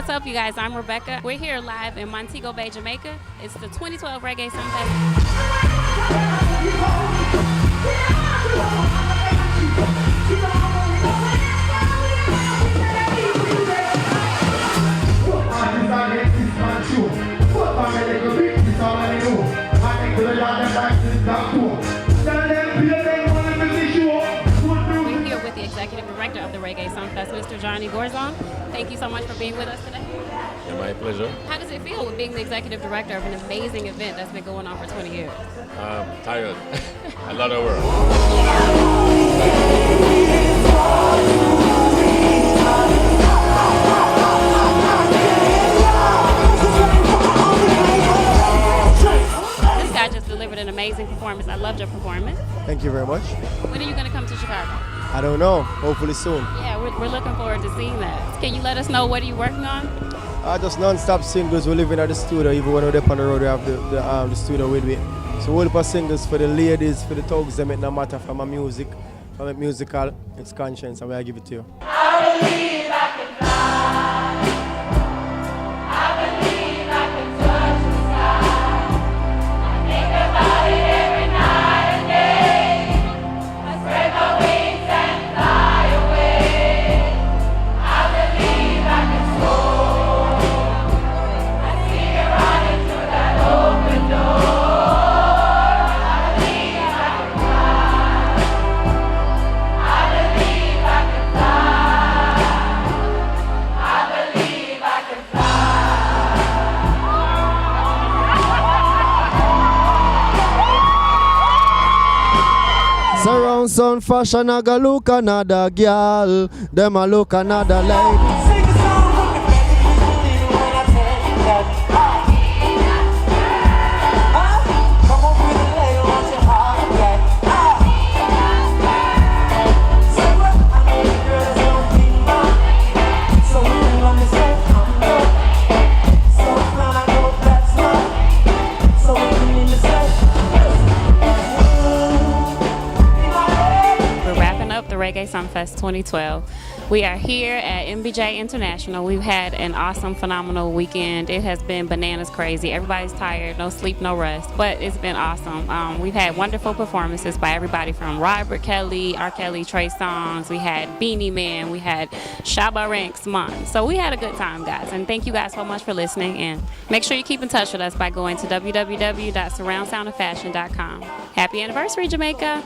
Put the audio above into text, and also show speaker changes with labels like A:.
A: what's up, you guys? I'm Rebecca. We're here live in Montego Bay, Jamaica. It's the 2012 Reggae Sumfest. We're here with the executive director of the Reggae Sumfest, Mr. Johnny Gorzon. Thank you so much for being with us today.
B: Yeah, my pleasure.
A: How does it feel with being the executive director of an amazing event that's been going on for 20 years?
B: Tired. A lot of work.
A: This guy just delivered an amazing performance. I loved your performance.
C: Thank you very much.
A: When are you going to come to Chicago?
C: I don't know. Hopefully soon.
A: Yeah, we're looking forward to seeing that. Can you let us know what are you working on?
C: Just non-stop singles. We're living at the studio. Even when we're up on the road, we have the studio with me. So we'll put singles for the ladies, for the thugs. Them, it no matter from my music, from my musical, it's conscience, and I give it to you.
D: I believe I can fly. I believe I can touch the sky. I think about it every night and day. I spread my wings and fly away. I believe I can soar. I see you running through that open door. I believe I can fly. I believe I can fly. I believe I can fly.
C: Surround sound fashion, I go look another girl. Them a look another lady.
D: Sing a song from the beginning when I tell you that. Come on, pretty lady, want your heart back. Say what? I know the girls don't think mine. So we can run this whole combo. So fine, I know that's right. So we can in the set.
A: We're wrapping up the Reggae Sumfest 2012. We are here at MBJ International. We've had an awesome, phenomenal weekend. It has been bananas crazy. Everybody's tired, no sleep, no rest, but it's been awesome. We've had wonderful performances by everybody from Robert Kelly, R. Kelly, Trey Songz. We had Beanie Man. We had Shabba Ranks Mon. So we had a good time, guys. And thank you guys so much for listening. And make sure you keep in touch with us by going to www.surroundsoundoffashion.com. Happy anniversary, Jamaica.